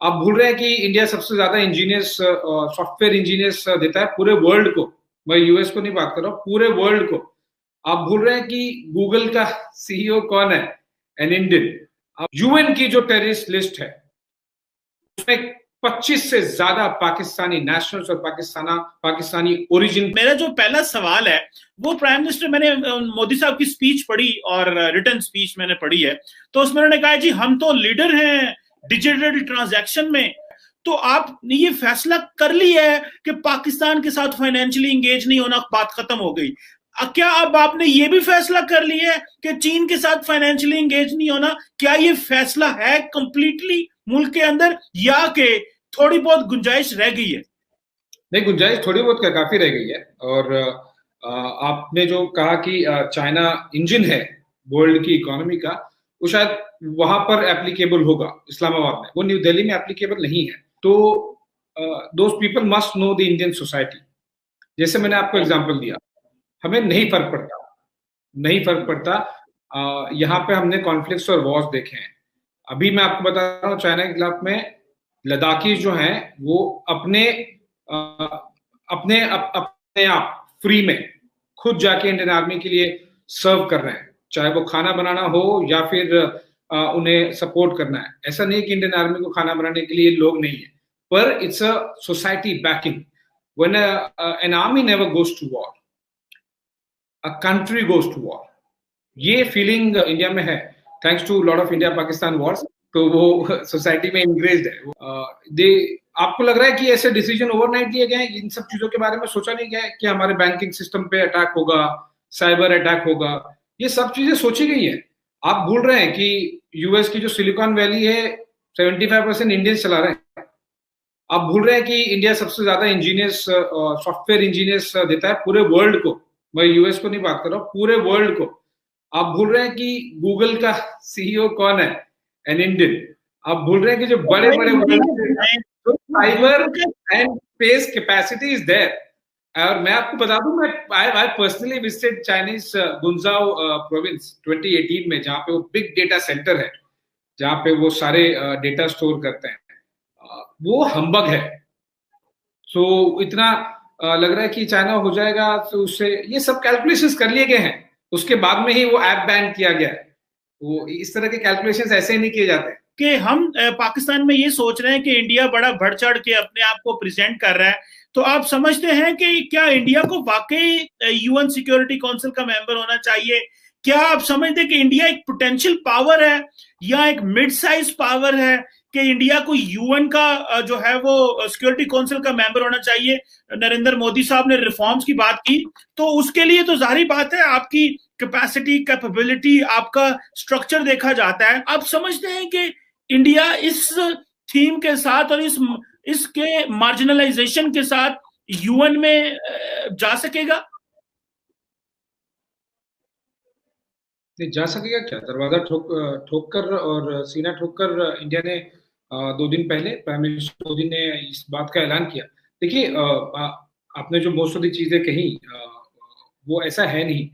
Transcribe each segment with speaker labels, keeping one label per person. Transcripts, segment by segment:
Speaker 1: आप भूल रहे हैं कि इंडिया सबसे ज्यादा इंजीनियर्स, सॉफ्टवेयर इंजीनियर्स देता है पूरे वर्ल्ड को। मैं यूएस को नहीं बात कर रहा हूँ, पूरे वर्ल्ड को। आप भूल रहे हैं कि गूगल का सीईओ कौन है? An Indian. यूएन की जो टेररिस्ट लिस्ट है उसमें 25 से ज्यादा पाकिस्तानी नेशनल्स और पाकिस्तानी ओरिजिन।
Speaker 2: मेरा जो पहला सवाल है वो प्राइम मिनिस्टर, मैंने मोदी साहब की स्पीच पढ़ी और रिटन स्पीच मैंने पढ़ी है, तो उसमें उन्होंने कहा जी हम तो लीडर हैं डिजिटल ट्रांजैक्शन में। तो आपने ये फैसला कर लिया है कि पाकिस्तान के साथ फाइनेंशियली इंगेज नहीं होना, बात खत्म हो गई। क्या अब आपने ये भी फैसला कर लिया है कि चीन के साथ फाइनेंशियली इंगेज नहीं होना? क्या ये फैसला है कंप्लीटली मुल्क के अंदर, या कि थोड़ी बहुत गुंजाइश रह गई है?
Speaker 1: नहीं, गुंजाइश थोड़ी बहुत क्या, काफी रह गई है। और आपने जो कहा कि चाइना इंजन है वर्ल्ड की इकोनॉमी का, वो शायद वहां पर एप्लीकेबल होगा इस्लामाबाद में, वो न्यू दिल्ली में एप्लीकेबल नहीं है। तो those people must know the Indian society. जैसे मैंने आपको एग्जांपल दिया, हमें नहीं फर्क पड़ता, नहीं फर्क पड़ता। यहाँ पे हमने कॉन्फ्लिक्ट्स और वॉर्स देखे हैं। अभी मैं आपको बता रहा हूँ, चाइना के खिलाफ में लद्दाखी जो हैं वो अपने अपने आप फ्री में खुद जाके इंडियन आर्मी के लिए सर्व कर रहे हैं, चाहे वो खाना बनाना हो या फिर उन्हें सपोर्ट करना है। ऐसा नहीं कि इंडियन आर्मी को खाना बनाने के लिए लोग नहीं है, पर it's a society backing. When an army never goes to war, a country goes to war. ये फीलिंग इंडिया में है, thanks to lot of India Pakistan wars. तो वो सोसाइटी में इंग्रेज्ड है। दे आपको लग रहा है कि ऐसे डिसीजन ओवरनाइट लिए गए? इन सब चीजों के बारे में सोचा नहीं गया कि हमारे बैंकिंग सिस्टम पे अटैक होगा, साइबर अटैक होगा? ये सब चीजें सोची गई है। आप भूल रहे हैं कि यूएस की जो सिलिकॉन वैली है 75% इंडियंस चला रहे हैं। आप भूल रहे हैं कि इंडिया सबसे ज्यादा इंजीनियर्स, सॉफ्टवेयर इंजीनियर्स देता है पूरे वर्ल्ड को। मैं यूएस को नहीं बात कर रहा हूँ, पूरे वर्ल्ड को। आप भूल रहे हैं कि गूगल का सीईओ कौन है? An Indian. आप भूल रहे हैं कि जो बड़े बड़े cyber and space capacity is there. और मैं आपको बता दूं, मैं I personally visited Chinese Guangzhou province 2018 में, जहां पे वो बिग डेटा सेंटर है, जहां पे वो सारे डेटा स्टोर करते हैं। वो हम्बग है। सो इतना लग रहा है कि चाइना हो जाएगा, तो उससे ये सब कैलकुलेशंस कर लिए गए हैं। उसके बाद में ही वो ऐप बैन किया गया है। वो इस तरह के कैलकुलेशंस ऐसे ही नहीं किए जाते
Speaker 2: कि हम पाकिस्तान में ये सोच रहे हैं कि इंडिया बड़ा बढ़ चढ़ के अपने आप को प्रेजेंट कर रहा है। तो आप समझते हैं कि क्या इंडिया को वाकई यूएन सिक्योरिटी काउंसिल का मेंबर होना चाहिए? क्या आप समझते हैं कि इंडिया एक पोटेंशियल पावर है या एक मिड साइज पावर है कि इंडिया को यूएन का जो है वो सिक्योरिटी काउंसिल का मेंबर होना चाहिए? नरेंद्र मोदी साहब ने रिफॉर्म्स की बात की, तो उसके लिए तो जाहिर बात है आपकी कैपेसिटी, कैपेबिलिटी, आपका स्ट्रक्चर देखा जाता है। आप समझते हैं कि इंडिया इस थीम के साथ और इसके मार्जिनलाइजेशन के साथ यूएन में जा सकेगा?
Speaker 1: जा सकेगा क्या? दरवाजा ठोक कर और सीना ठोक कर इंडिया ने 2 दिन पहले प्राइम मिनिस्टर मोदी ने इस बात का ऐलान किया। देखिए, आपने जो मोस्ट ऑफ दी चीजें कही, वो ऐसा है नहीं।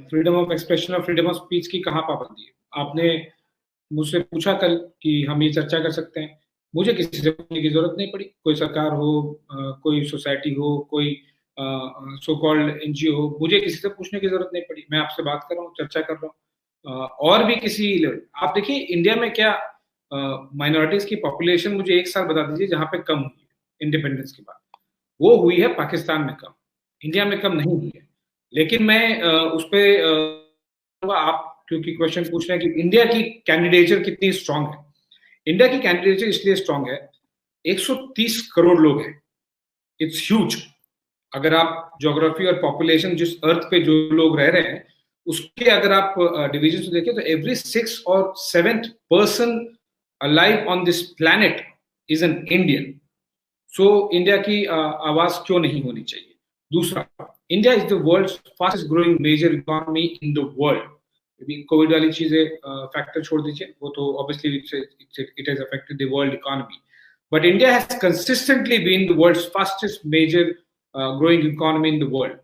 Speaker 1: फ्रीडम ऑफ एक्सप्रेशन और फ्रीडम ऑफ स्पीच की कहाँ पाबंदी है? आपने मुझसे पूछा कल कि हम ये चर्चा कर सकते हैं। मुझे किसी से पूछने की जरूरत नहीं पड़ी। कोई सरकार हो, कोई सोसाइटी हो, कोई सो कॉल्ड एनजीओ हो, मुझे किसी से पूछने की जरूरत नहीं पड़ी। मैं आपसे बात कर रहा हूँ, चर्चा कर रहा हूँ। और भी किसी लेवल, आप देखिए इंडिया में क्या माइनॉरिटीज की पॉपुलेशन, मुझे एक साल बता दीजिए जहां पे कम हुई है इंडिपेंडेंस के बाद। वो हुई है पाकिस्तान में कम, इंडिया में कम नहीं हुई है। लेकिन मैं उस पर आप क्योंकि क्वेश्चन पूछ रहे हैं कि इंडिया की कैंडिडेचर कितनी स्ट्रांग है। इंडिया की कैंडिडेचर इसलिए स्ट्रांग है, 130 करोड़ लोग हैं, इट्स ह्यूज। अगर आप ज्योग्राफी और पॉपुलेशन, जिस अर्थ पे जो लोग रह रहे हैं, उसके अगर आप डिवीजन से देखें तो एवरी 6th और 7th person alive on this planet is an Indian. So India की आवाज क्यों नहीं होनी चाहिए? दूसरा, India is the world fastest growing major economy in the world. Covid वाली चीजें फैक्टर छोड़ दीजिए, वो तो obviously it has affected the world economy, but India has consistently been the world's fastest major growing economy in the world.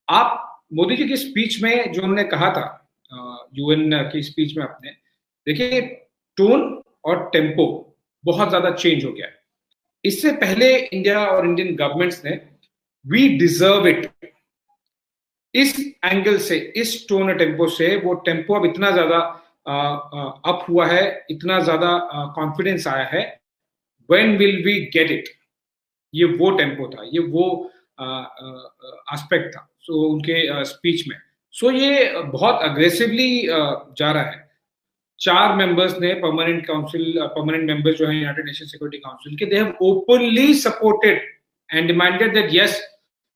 Speaker 1: आप मोदी जी की speech में जो उन्होंने कहा था, यूएन की स्पीच में, आपने देखिए टोन और टेम्पो बहुत ज्यादा चेंज हो गया है। इससे पहले इंडिया और इंडियन गवर्नमेंट्स ने वी डिजर्व इट, इस एंगल से, इस टोन टेम्पो से, वो टेम्पो अब इतना ज्यादा अप हुआ है, इतना ज्यादा कॉन्फिडेंस आया है, when will we get it, ये वो टेम्पो था, ये वो एस्पेक्ट था सो उनके स्पीच में। सो ये बहुत अग्रेसिवली जा रहा है। 4 मेंबर्स ने परमानेंट मेंबर्स जो है यूनाइटेड नेशन सिक्योरिटी काउंसिल के, they have openly supported and demanded that yes,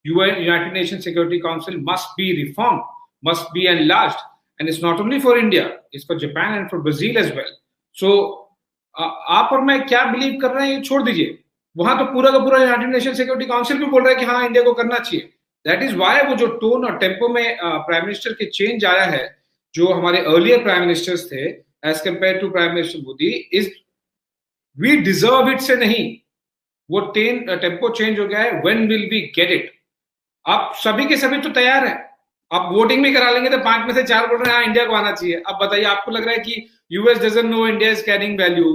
Speaker 1: United Nations Security Council must be reformed, must be enlarged, and it's not only for India, it's for Japan and for Brazil as well. So आप और मैं क्या believe कर रहे हैं ये छोड़ दीजिए, वहां तो पूरा का पूरा यूनाइटेड नेशन सिक्योरिटी काउंसिल भी बोल रहा है कि हाँ इंडिया को करना चाहिए। दैट इज वाई वो जो टोन और टेम्पो में प्राइम मिनिस्टर के चेंज आया है, जो हमारे अर्लियर प्राइम मिनिस्टर्स थे as compare to prime minister Modi, is we deserve it से नहीं, वो टेम्पो चेंज हो गया है, when will we get it. आप सभी के सभी तो तैयार हैं, आप वोटिंग भी करा लेंगे तो 5 में से 4 बोल रहे हैं हाँ इंडिया को आना चाहिए। अब बताइए, आपको लग रहा है कि US doesn't know India is carrying value,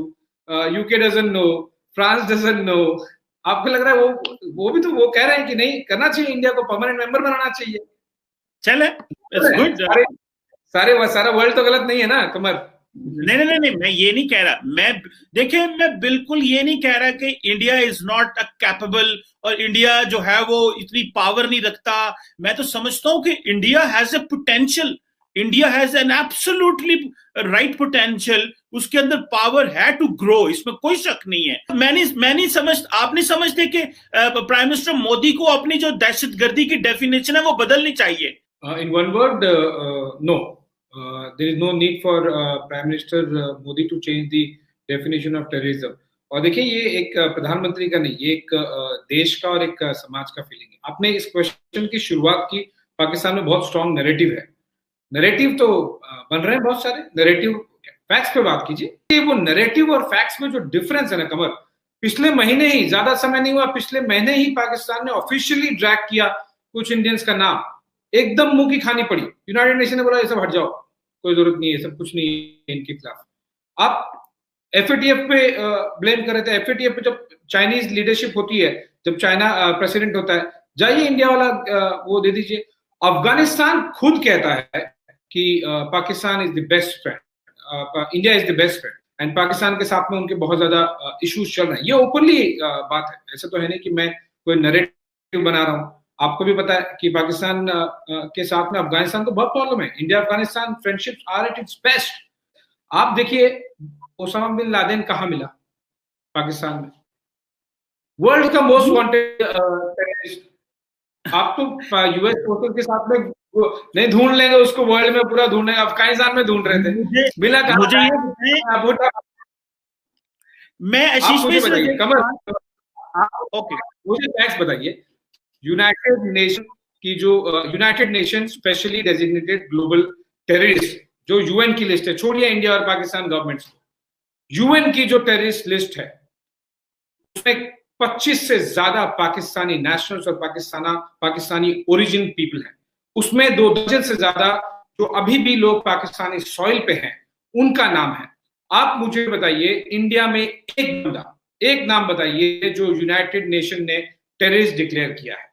Speaker 1: UK doesn't know, France doesn't know, आपको लग रहा है वो भी तो वो कह रहे हैं कि नहीं करना चाहिए, इंडिया को परमानेंट मेंबर बनाना चाहिए।
Speaker 2: चले, इट्स गुड।
Speaker 1: सारा वर्ल्ड तो गलत नहीं है ना कमर।
Speaker 2: नहीं, मैं ये नहीं कह रहा, मैं बिल्कुल ये नहीं कह रहा कि India is not a capable और इंडिया जो है वो इतनी पावर नहीं रखता। मैं तो समझता हूं कि India has a potential, India has an absolutely right potential, उसके अंदर पावर है टू ग्रो, इसमें कोई शक नहीं है। मैं नहीं समझ, आप नहीं समझते कि प्राइम मिनिस्टर मोदी को अपनी जो दहशतगर्दी की डेफिनेशन है वो बदलनी चाहिए?
Speaker 1: In one word, no, there is no need for Prime Minister Modi to change the definition of terrorism. और देखिए ये एक प्रधानमंत्री का नहीं, ये एक देश का और एक समाज का फीलिंग है। आपने इस क्वेश्चन की शुरुआत की, पाकिस्तान में बहुत स्ट्रॉन्ग नैरेटिव है, नैरेटिव तो बन रहे हैं बहुत सारे नैरेटिव, फैक्ट्स पे बात कीजिए। वो नैरेटिव और फैक्ट्स में जो डिफरेंस है ना कमर, पिछले महीने ही, ज्यादा समय नहीं हुआ, पिछले महीने ही पाकिस्तान ने ऑफिशियली ड्रैग किया कुछ इंडियंस का नाम, एकदम मुंह की खानी पड़ी। यूनाइटेड नेशन ने बोला ये सब हट जाओ, कोई जरूरत नहीं है, सब कुछ नहीं है इनके खिलाफ। आप एफएटीएफ पे ब्लेम कर रहे थे, एफएटीएफ पे जब चाइनीज लीडरशिप होती है, जब चाइना प्रेसिडेंट होता है, जाइए इंडिया वाला वो दे दीजिए। अफगानिस्तान खुद कहता है कि Pakistan is the best friend, India is the best friend, and Pakistan के साथ में उनके बहुत ज्यादा इश्यूज चल रहे हैं। ये ओपनली बात है, ऐसा तो है नहीं कि मैं कोई नैरेटिव बना रहा हूँ। आपको भी पता है कि पाकिस्तान के साथ में अफगानिस्तान को बहुत प्रॉब्लम है। India Afghanistan friendship are at its best. आप देखिए ओसामा बिन लादेन कहाँ मिला, पाकिस्तान में, वर्ल्ड का मोस्ट वांटेड टेररिस्ट। आप तो यूएस फोर्सेस के साथ में नहीं ढूंढ लेंगे उसको, वर्ल्ड में पूरा ढूंढेंगे, अफगानिस्तान में ढूंढ रहे थे, मिला कहाँ? मैं आशीष बताइए कमर, ओके मुझे फैक्ट्स बताइए। यूनाइटेड नेशन की जो United nation specially designated global terrorist जो यूएन की लिस्ट है, छोड़िए इंडिया और पाकिस्तान गवर्नमेंट्स को, यूएन की जो टेररिस्ट लिस्ट है उसमें 25 से ज्यादा पाकिस्तानी नेशनल्स और पाकिस्तानी ओरिजिन पीपल हैं। उसमें 2 दर्जन से ज्यादा जो अभी भी लोग पाकिस्तानी सॉइल पे हैं उनका नाम है। आप मुझे बताइए इंडिया में एक नाम बताइए जो यूनाइटेड नेशन ने टेररिस्ट डिक्लेयर किया है।